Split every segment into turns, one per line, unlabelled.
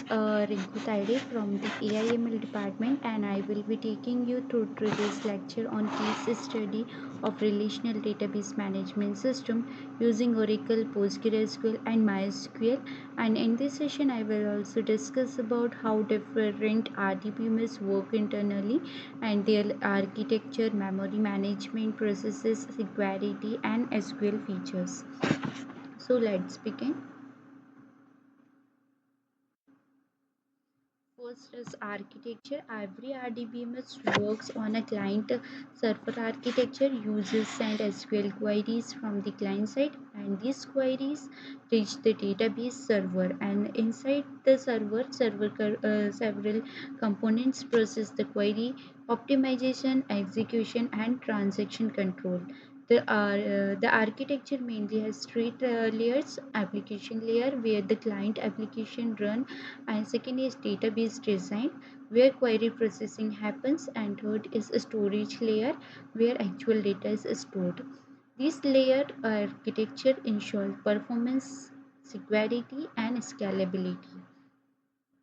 is Rinku Taide from the AIML department, and I will be taking you through today's lecture on case study of relational database management system using Oracle, PostgreSQL, and MySQL. And in this session, I will also discuss about how different RDBMS work internally and their architecture, memory management processes, security, and SQL features. So let's begin. First is architecture. Every RDBMS works on a client server architecture, users send SQL queries from the client side, and these queries reach the database server, and inside the several components process the query, optimization, execution, and transaction control. The architecture mainly has three layers: application layer where the client application run, and second is database design where query processing happens, and third is a storage layer where actual data is stored. This layered architecture ensures performance, security, and scalability.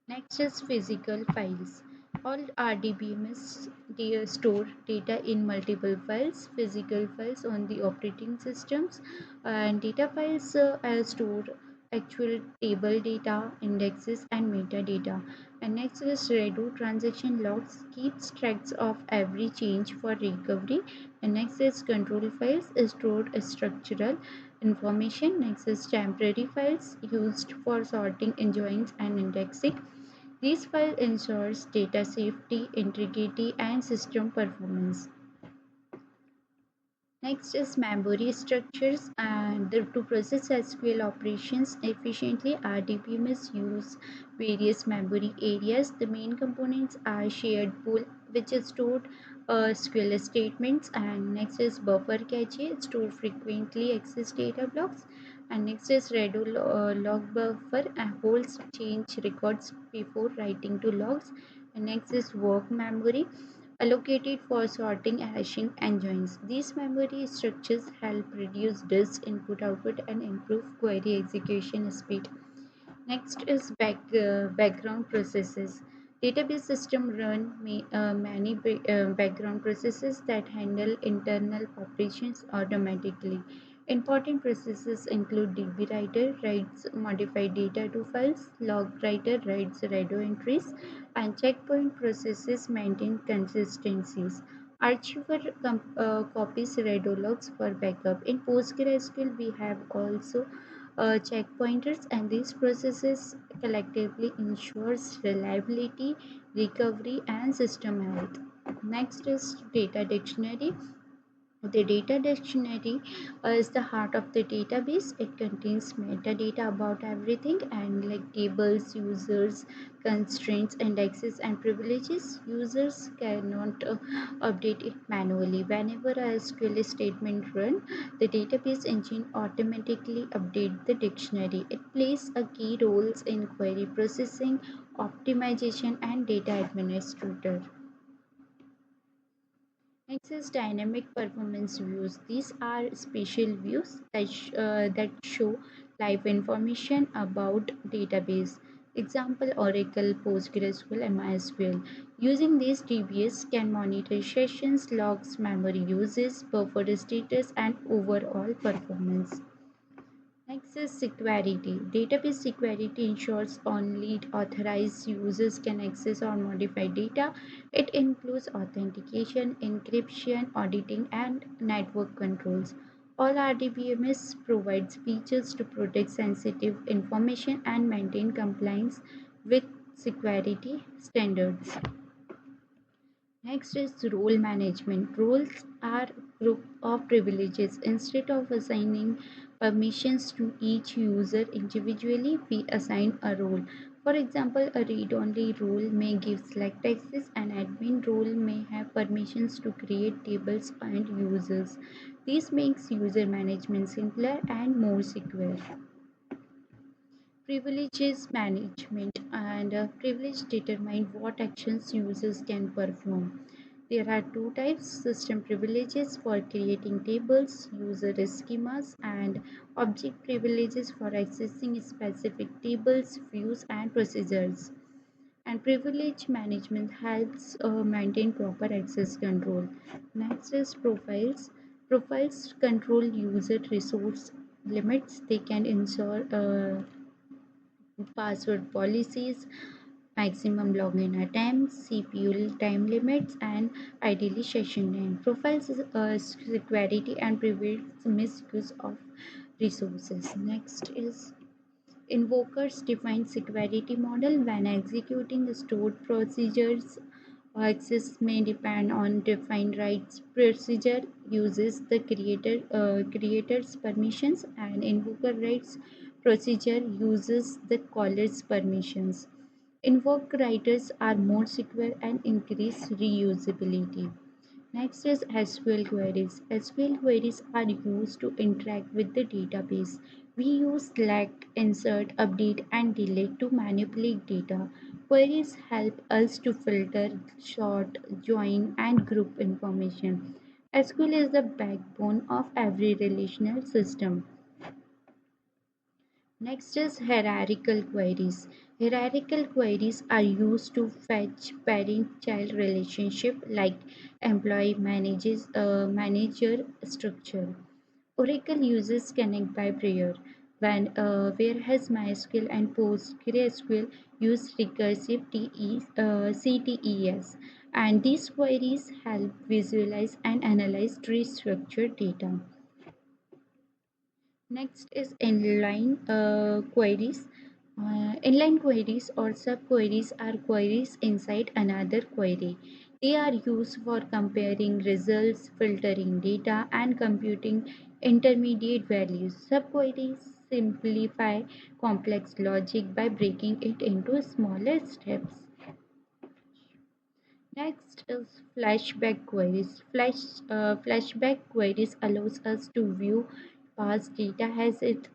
Next is physical files. All RDBMS store data in multiple files, physical files on the operating systems, and data files store actual table data, indexes, and metadata. And next is Redo transaction logs, keeps tracks of every change for recovery. And next is control files, stored structural information. Next is temporary files, used for sorting, joins, and indexing. This file ensures data safety, integrity, and system performance. Next is memory structures, and to process SQL operations efficiently, RDBMS use various memory areas. The main components are shared pool, which is stored SQL statements, and next is buffer cache, store frequently accessed data blocks, and next is Redo log buffer, holds change records before writing to logs, and next is work memory allocated for sorting, hashing, and joins. These memory structures help reduce disk input output and improve query execution speed. Next is background processes. Database system run many background processes that handle internal operations automatically. Important processes include DB writer writes modified data to files, log writer writes redo entries, and checkpoint processes maintain consistencies. Archiver copies redo logs for backup. In PostgreSQL, we have also checkpointers, and these processes collectively ensures reliability, recovery, and system health. Next is data dictionary. The data dictionary is the heart of the database. It contains metadata about everything, and like tables, users, constraints, indexes, and privileges. Users cannot update it manually. Whenever a SQL statement run, the database engine automatically updates the dictionary. It plays a key role in query processing, optimization, and data administrator. Next is dynamic performance views. These are special views that show live information about database. Example: Oracle, PostgreSQL, and MySQL. Using these DBS can monitor sessions, logs, memory uses, buffer status, and overall performance. Next is security. Database security ensures only authorized users can access or modify data. It includes authentication, encryption, auditing, and network controls. All RDBMS provides features to protect sensitive information and maintain compliance with security standards. Next is role management. Roles are group of privileges. Instead of assigning permissions to each user individually, we assign a role. For example, a read-only role may give select access, an admin role may have permissions to create tables and users. This makes user management simpler and more secure. Privileges management, and privilege determine what actions users can perform. There are two types: system privileges for creating tables, user schemas, and object privileges for accessing specific tables, views, and procedures. And privilege management helps maintain proper access control. Next is profiles. Profiles control user resource limits. They can ensure password policies, maximum login attempts, CPU time limits, and ideally session time. Profiles is security and prevents misuse of resources. Next is invokers define security model when executing the stored procedures. Access may depend on defined rights. Procedure uses the creator's permissions, and invoker rights. Procedure uses the caller's permissions. Invoke writers are more secure and increase reusability. Next is SQL queries. SQL queries are used to interact with the database. We use select, insert, update, and delete to manipulate data. Queries help us to filter, sort, join, and group information. SQL is the backbone of every relational system. Next is hierarchical queries. Hierarchical queries are used to fetch parent-child relationship like manager structure. Oracle uses connect by prayer, when whereas MySQL and PostgreSQL use recursive CTES, and these queries help visualize and analyze tree structured data. Next is inline queries. Inline queries or subqueries are queries inside another query. They are used for comparing results, filtering data, and computing intermediate values. Subqueries simplify complex logic by breaking it into smaller steps. Next is flashback queries. Flashback queries allows us to view past data as it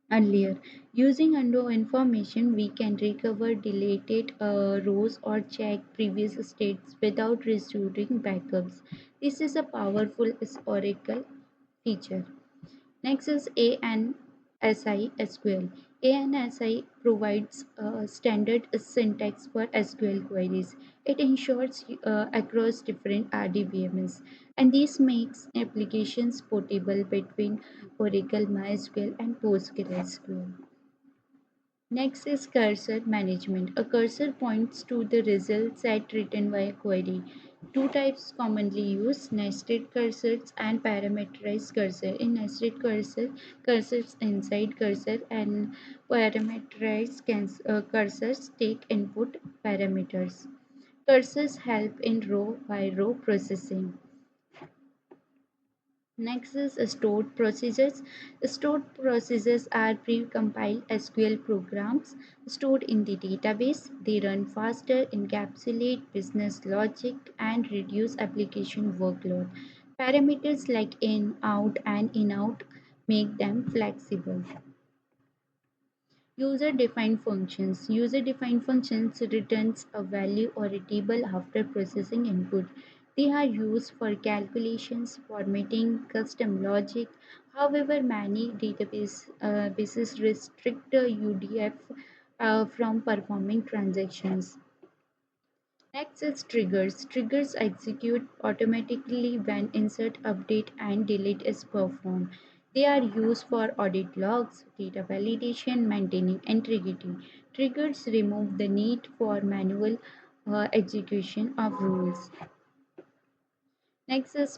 earlier. Using undo information, we can recover deleted rows or check previous states without restoring backups. This is a powerful historical feature. Next is ANSI SQL. ANSI provides standard syntax for SQL queries. It ensures across different RDBMS, and this makes applications portable between Oracle, MySQL, and PostgreSQL. Next is cursor management. A cursor points to the result set written by a query. Two types commonly used: nested cursors and parameterized cursor. In nested cursor, cursors inside cursor, and parameterized cursors take input parameters. Cursors help in row by row processing. Next is stored procedures. Stored procedures are pre-compiled SQL programs stored in the database. They run faster, encapsulate business logic, and reduce application workload. Parameters like in, out, and in out make them flexible. User-defined functions. User-defined functions returns a value or a table after processing input. They are used for calculations, formatting, custom logic. However, many bases restrict the UDF from performing transactions. Next is triggers. Triggers execute automatically when insert, update, and delete is performed. They are used for audit logs, data validation, maintaining integrity. Triggers remove the need for manual execution of rules. Next is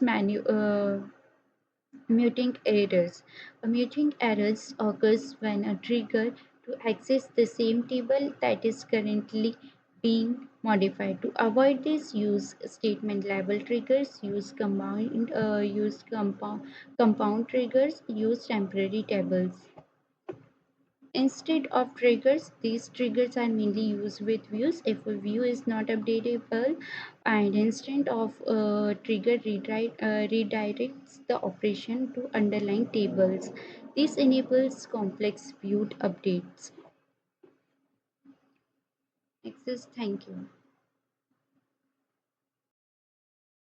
muting errors. A muting errors occurs when a trigger to access the same table that is currently being modified. To avoid this, use statement level triggers, compound triggers, use temporary tables. Instead of triggers, these triggers are mainly used with views. If a view is not updatable, and instead of trigger redirects the operation to underlying tables. This enables complex viewed updates. Next is thank you.